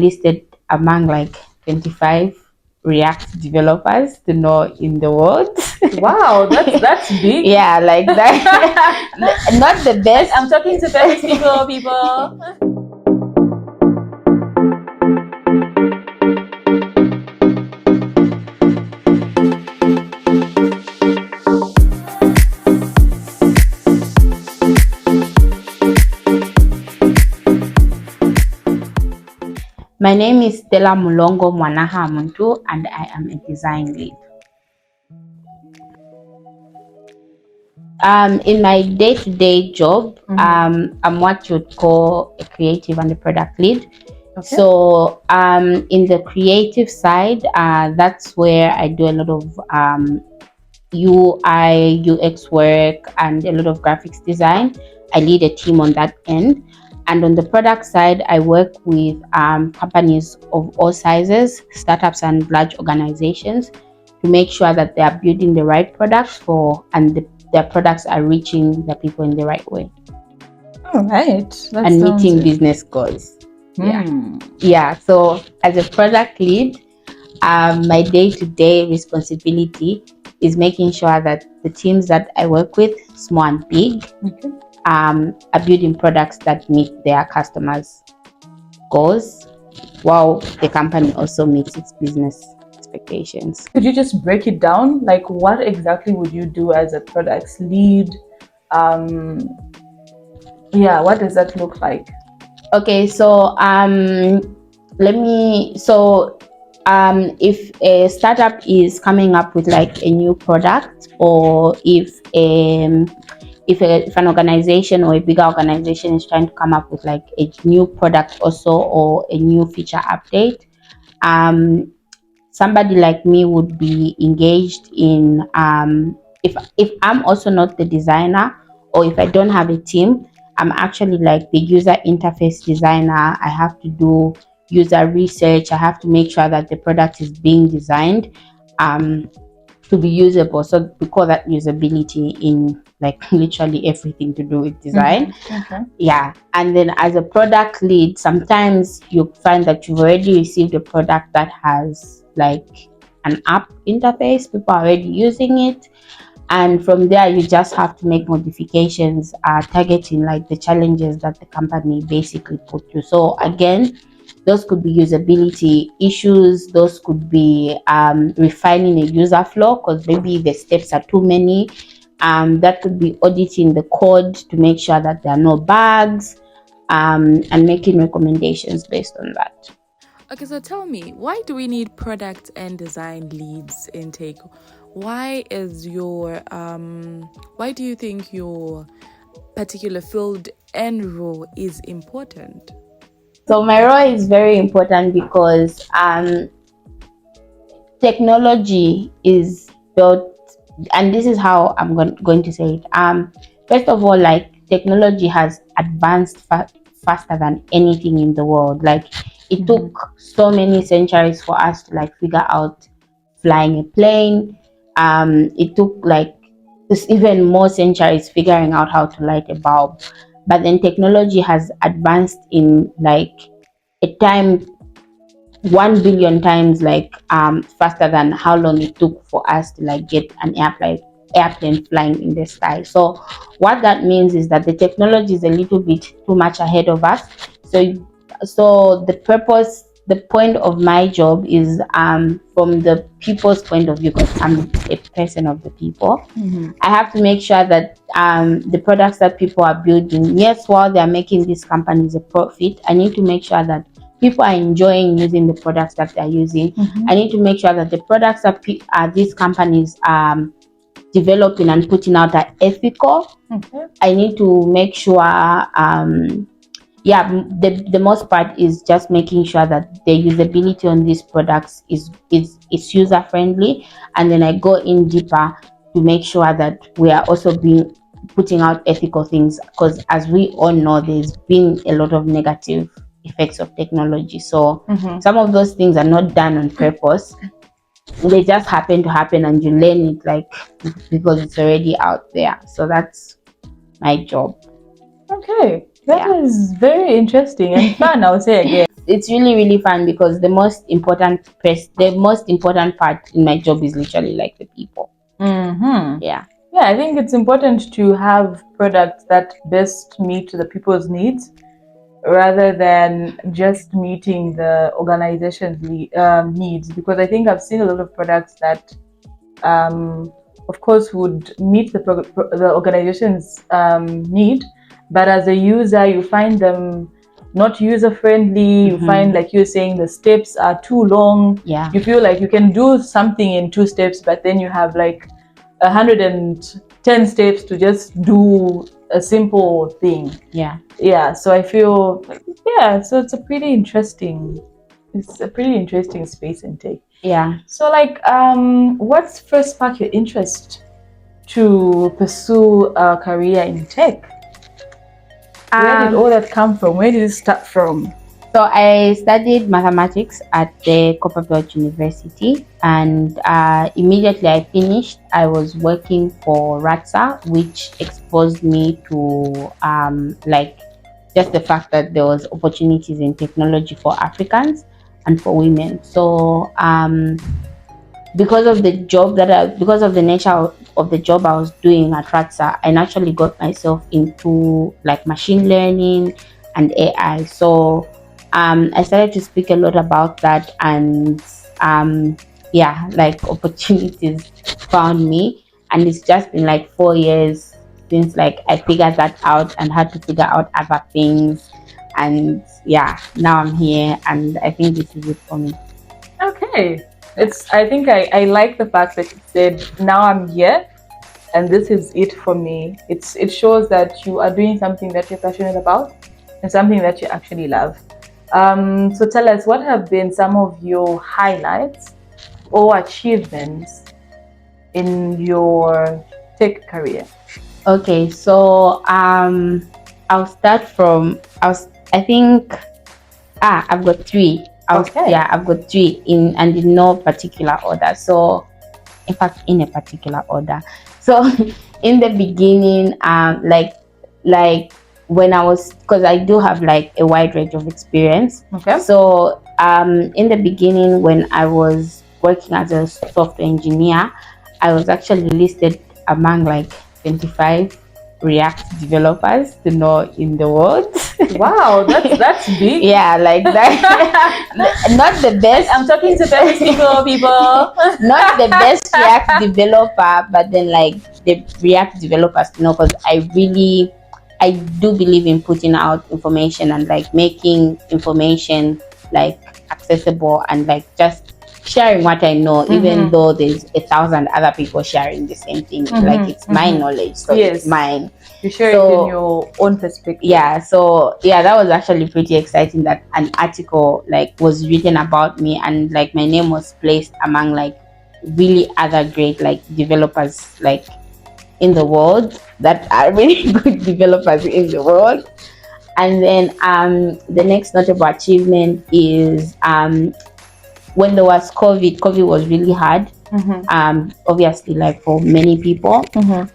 listed among like 25 React developers to know in the world. Wow, that's big. Yeah, like that. Not the best. I'm talking to famous people. My name is Stella Muloongo Mwanahabantu, and I am a design lead. In my day-to-day job, I'm what you'd call a creative and a product lead. Okay. So in the creative side, that's where I do a lot of UI, UX work, and a lot of graphics design. I lead a team on that end. And on the product side, I work with companies of all sizes, startups and large organizations, to make sure that they are building the right products their products are reaching the people in the right way. All right. And meeting business goals. Yeah. So as a product lead, my day-to-day responsibility is making sure that the teams that I work with, small and big, are building products that meet their customers' goals, while the company also meets its business expectations. Could you just break it down? Like, what exactly would you do as a product lead? What does that look like? Okay, so if a startup is coming up with like a new product, or if an organization or a bigger organization is trying to come up with like a new product also, or a new feature update, somebody like me would be engaged in if I'm also not the designer, or if I don't have a team, I'm actually like the user interface designer. I have to do user research. I have to make sure that the product is being designed to be usable. So we call that usability in like literally everything to do with design. Yeah. And then as a product lead, sometimes you find that you've already received a product that has like an app interface. People are already using it. And from there, you just have to make modifications targeting like the challenges that the company basically put you. So again, those could be usability issues. Those could be refining a user flow because maybe the steps are too many. That could be auditing the code to make sure that there are no bugs, and making recommendations based on that. Okay, so tell me, why do we need product and design leads in Take? Why do you think your particular field and role is important? So my role is very important because technology is built, and this is how I'm going to say it. First of all, like technology has advanced faster than anything in the world. Like it took so many centuries for us to like figure out flying a plane. It took like even more centuries figuring out how to light a bulb. But then technology has advanced in like a time 1 billion times like faster than how long it took for us to like get an airplane flying in the sky. So what that means is that the technology is a little bit too much ahead of us. So the point of my job is from the people's point of view, because I'm a person of the people. I have to make sure that the products that people are building, yes, while they're making these companies a profit, I need to make sure that people are enjoying using the products that they're using. I need to make sure that the products that these companies developing and putting out are ethical. I need to make sure the most part is just making sure that the usability on these products is user friendly, and then I go in deeper to make sure that we are also putting out ethical things, because as we all know, there's been a lot of negative effects of technology. So some of those things are not done on purpose. They just happen to happen, and you learn it like because it's already out there. So that's my job. Okay. That is very interesting and fun, I would say again. it's really, really fun, because the most important part in my job is literally like the people. Yeah. Yeah, I think it's important to have products that best meet the people's needs rather than just meeting the organization's needs, because I think I've seen a lot of products that of course would meet the organization's need, but as a user you find them not user friendly. You find, like you're saying, the steps are too long. Yeah. You feel like you can do something in 2 steps, but then you have like 110 steps to just do a simple thing. Yeah. So I feel, so it's a pretty interesting space in tech. Yeah. So like what's first sparked your interest to pursue a career in tech? Where did all that come from? Where did it start from? So I studied mathematics at the Copperbelt University, and immediately I finished, I was working for RATSA, which exposed me to like just the fact that there was opportunities in technology for Africans and for women. So because of the nature of the job I was doing at RATSA, I naturally got myself into like machine learning and AI. So I started to speak a lot about that, and like opportunities found me, and it's just been like 4 years since like I figured that out and had to figure out other things, and now I'm here, and I think this is it for me. Okay. I think I like the fact that you said, now I'm here and this is it for me. It shows that you are doing something that you're passionate about and something that you actually love. So tell us, what have been some of your highlights or achievements in your tech career? Okay, so I'll start from I've got 3. I've got 3 in no particular order. So in fact, in a particular order. So in the beginning, like when I was, because I do have like a wide range of experience. Okay. So in the beginning, when I was working as a software engineer, I was actually listed among like 25 React developers to know in the world. Wow, that's big. Yeah, like that. Not the best. I'm talking to famous people. Not the best React developer, but then like the React developers to know, because I do believe in putting out information and like making information like accessible and like just sharing what I know, even though there's 1,000 other people sharing the same thing. Like it's my knowledge, so it's mine. You share it in your own perspective. Yeah, so that was actually pretty exciting that an article like was written about me, and like my name was placed among like really other great like developers like in the world, that are really good developers in the world. And then the next notable achievement is when there was COVID was really hard. Obviously, like for many people.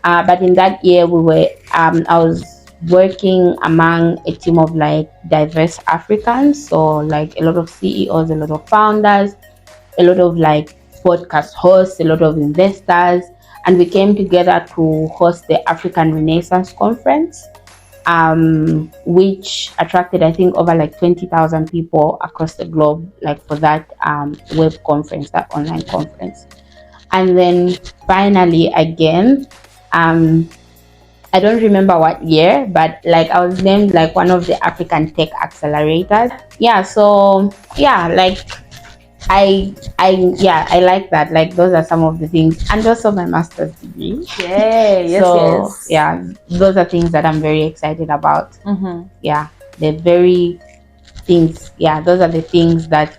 But in that year, I was working among a team of like diverse Africans. So like a lot of CEOs, a lot of founders, a lot of like podcast hosts, a lot of investors, and we came together to host the African Renaissance Conference, which attracted, I think, over like 20,000 people across the globe, like for that web conference, that online conference. And then finally, again, I don't remember what year, but like I was named like one of the African Tech Accelerators. Yeah, so like I like that. Like those are some of the things, and also my master's degree. Yes. Yeah, those are things that I'm very excited about. Yeah, they're very things. Yeah, those are the things that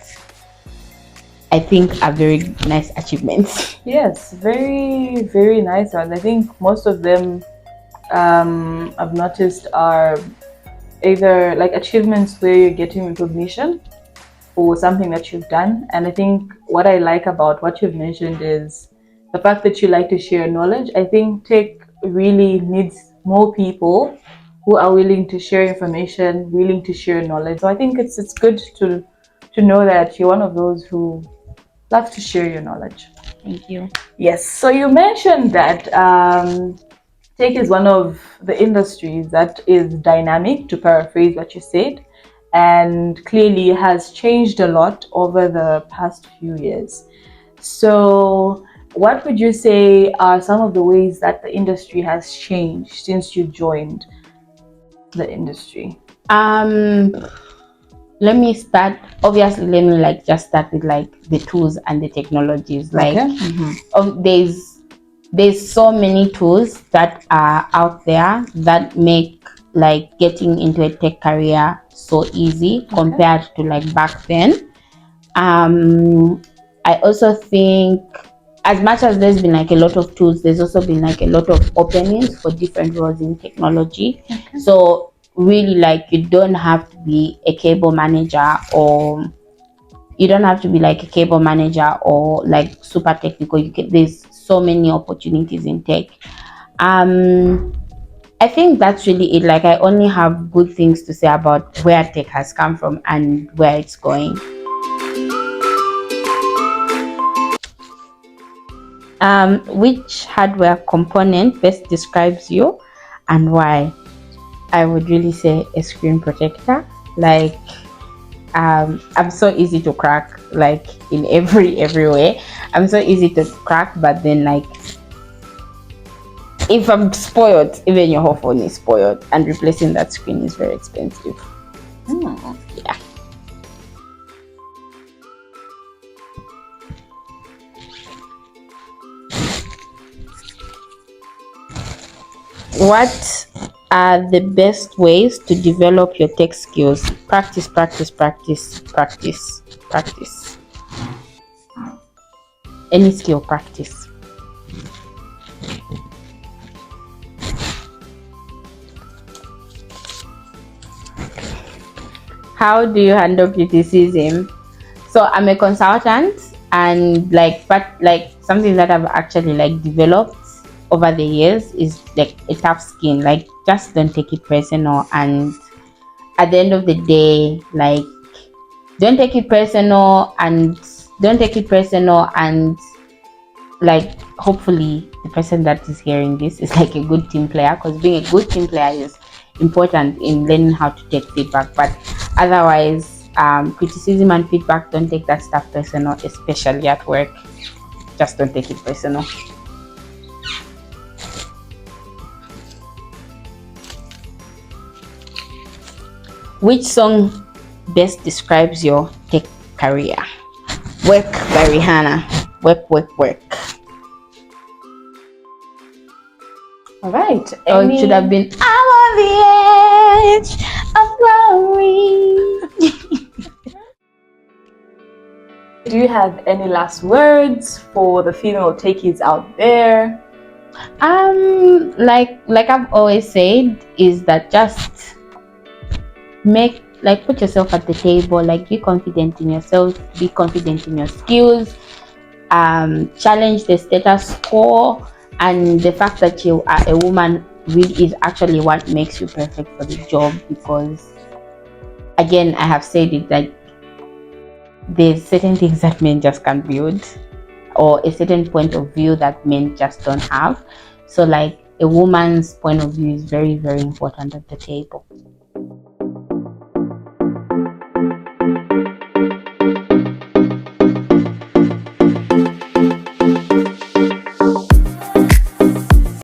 I think are very nice achievements. Yes, very, very nice ones. I think most of them I've noticed are either like achievements where you're getting recognition for something that you've done. And I think what I like about what you've mentioned is the fact that you like to share knowledge. I think tech really needs more people who are willing to share information, willing to share knowledge. So I think it's good to know that you're one of those who love to share your knowledge. Thank you. Yes. So you mentioned that tech is one of the industries that is dynamic, to paraphrase what you said, and clearly has changed a lot over the past few years. So what would you say are some of the ways that the industry has changed since you joined the industry? Let me start. Obviously, let me like just start with like the tools and the technologies. Like, Okay. There's so many tools that are out there that make like getting into a tech career so easy compared to like back then. I also think, as much as there's been like a lot of tools, there's also been like a lot of openings for different roles in technology. So really, like, you don't have to be a cable manager, or you don't have to be like a cable manager or like super technical. There's so many opportunities in tech. I think that's really it. Like, I only have good things to say about where tech has come from and where it's going. Which hardware component best describes you and why? I would really say a screen protector. Like, I'm so easy to crack, like in every way. I'm so easy to crack, but then like, if I'm spoiled, even your whole phone is spoiled, and replacing that screen is very expensive. Yeah. What are the best ways to develop your tech skills? Practice, practice, practice, practice, practice. Any skill, practice. How do you handle criticism? So I'm a consultant, and like, but like something that I've actually like developed over the years is like a tough skin. Like, just don't take it personal, and at the end of the day, like, don't take it personal, and like, hopefully the person that is hearing this is like a good team player, because being a good team player is important in learning how to take feedback. But otherwise, criticism and feedback, don't take that stuff personal, especially at work. Just don't take it personal. Which song best describes your tech career? Work by Rihanna. Work, work, work. All right. Or it should have been, I'm on the edge of glory. Do you have any last words for the female techies out there? Like I've always said, is that just put yourself at the table. Like, be confident in yourself, be confident in your skills, challenge the status quo, and the fact that you are a woman really is actually what makes you perfect for the job. Because again, I have said it, that there's certain things that men just can't build, or a certain point of view that men just don't have. So like, a woman's point of view is very, very important at the table.